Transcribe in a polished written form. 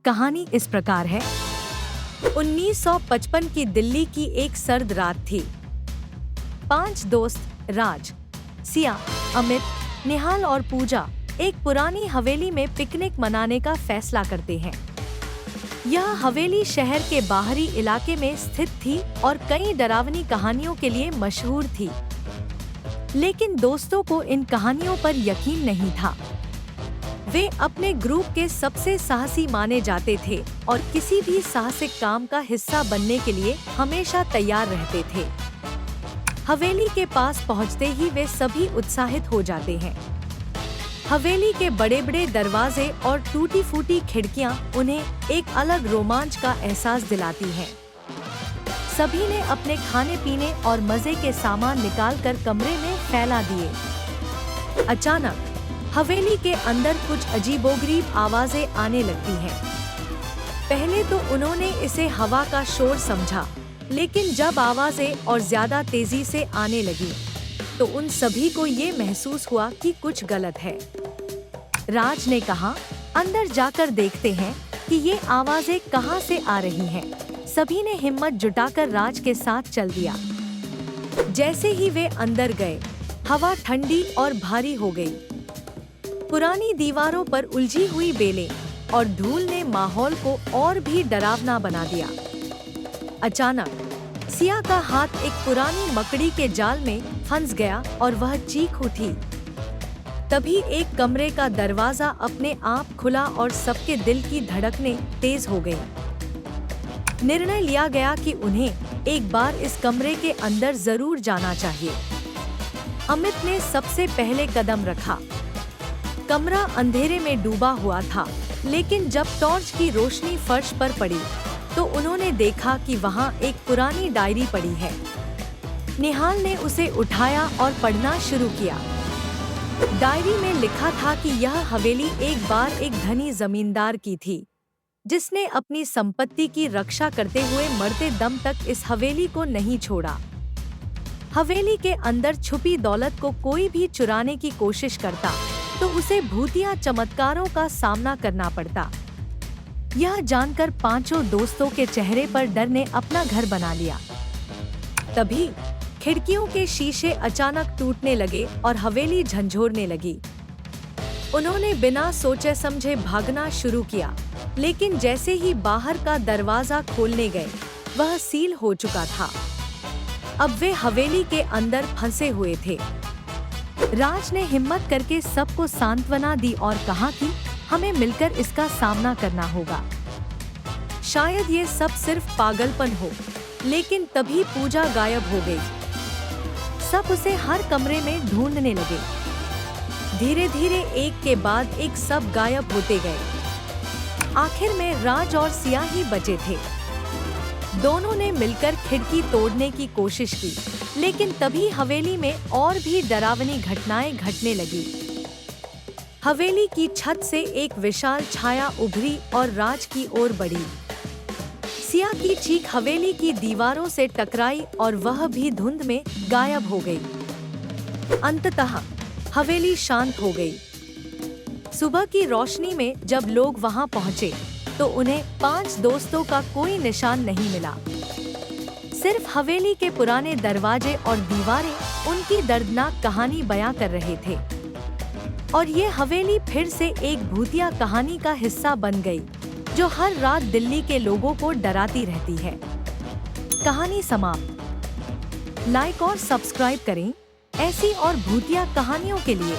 कहानी इस प्रकार है। 1955 की दिल्ली की एक सर्द रात थी। 5 दोस्त राज, सिया, अमित, निहाल और पूजा एक पुरानी हवेली में पिकनिक मनाने का फैसला करते हैं। यह हवेली शहर के बाहरी इलाके में स्थित थी और कई डरावनी कहानियों के लिए मशहूर थी। लेकिन दोस्तों को इन कहानियों पर यकीन नहीं था। वे अपने ग्रुप के सबसे साहसी माने जाते थे और किसी भी साहसिक काम का हिस्सा बनने के लिए हमेशा तैयार रहते थे। हवेली के पास पहुंचते ही वे सभी उत्साहित हो जाते हैं। हवेली के बड़े बड़े दरवाजे और टूटी फूटी खिड़कियां उन्हें एक अलग रोमांच का एहसास दिलाती हैं। सभी ने अपने खाने पीने और मजे के सामान निकालकर कमरे में फैला दिए। अचानक हवेली के अंदर कुछ अजीबोगरीब आवाजें आने लगती हैं। पहले तो उन्होंने इसे हवा का शोर समझा, लेकिन जब आवाजें और ज्यादा तेजी से आने लगी, तो उन सभी को ये महसूस हुआ कि कुछ गलत है। राज ने कहा, अंदर जाकर देखते हैं कि ये आवाजें कहाँ से आ रही हैं। सभी ने हिम्मत जुटाकर राज के साथ चल दिया। जैसे ही वे अंदर गए, हवा ठंडी और भारी हो गई। पुरानी दीवारों पर उलझी हुई बेलें और धूल ने माहौल को और भी डरावना बना दिया। अचानक सिया का हाथ एक पुरानी मकड़ी के जाल में फंस गया और वह चीख उठी। तभी एक कमरे का दरवाजा अपने आप खुला और सबके दिल की धड़कनें तेज हो गई। निर्णय लिया गया कि उन्हें एक बार इस कमरे के अंदर जरूर जाना चाहिए। अमित ने सबसे पहले कदम रखा। कमरा अंधेरे में डूबा हुआ था, लेकिन जब टॉर्च की रोशनी फर्श पर पड़ी, तो उन्होंने देखा कि वहाँ एक पुरानी डायरी पड़ी है। निहाल ने उसे उठाया और पढ़ना शुरू किया। डायरी में लिखा था कि यह हवेली एक बार एक धनी जमींदार की थी, जिसने अपनी संपत्ति की रक्षा करते हुए मरते दम तक इस हवेली को नहीं छोड़ा। हवेली के अंदर छुपी दौलत को कोई भी चुराने की कोशिश करता, तो उसे भूतिया चमत्कारों का सामना करना पड़ता। यह जानकर पांचों दोस्तों के चेहरे पर डर ने अपना घर बना लिया। तभी खिड़कियों के शीशे अचानक टूटने लगे और हवेली झंझोरने लगी। उन्होंने बिना सोचे समझे भागना शुरू किया, लेकिन जैसे ही बाहर का दरवाजा खोलने गए, वह सील हो चुका था। अब वे हवेली के अंदर फंसे हुए थे। राज ने हिम्मत करके सबको सांत्वना दी और कहा कि हमें मिलकर इसका सामना करना होगा। शायद ये सब सिर्फ पागलपन हो, लेकिन तभी पूजा गायब हो गई। सब उसे हर कमरे में ढूंढने लगे। धीरे धीरे एक के बाद एक सब गायब होते गए। आखिर में राज और सिया ही बचे थे। दोनों ने मिलकर खिड़की तोड़ने की कोशिश की, लेकिन तभी हवेली में और भी डरावनी घटनाएं घटने लगी। हवेली की छत से एक विशाल छाया उभरी और राज की ओर बढ़ी। सिया की चीख हवेली की दीवारों से टकराई और वह भी धुंध में गायब हो गई। अंततः हवेली शांत हो गई। सुबह की रोशनी में जब लोग वहां पहुंचे, तो उन्हें 5 दोस्तों का कोई निशान नहीं मिला। सिर्फ हवेली के पुराने दरवाजे और दीवारें उनकी दर्दनाक कहानी बयां कर रहे थे। और ये हवेली फिर से एक भूतिया कहानी का हिस्सा बन गई, जो हर रात दिल्ली के लोगों को डराती रहती है। कहानी समाप्त। लाइक और सब्सक्राइब करें ऐसी और भूतिया कहानियों के लिए।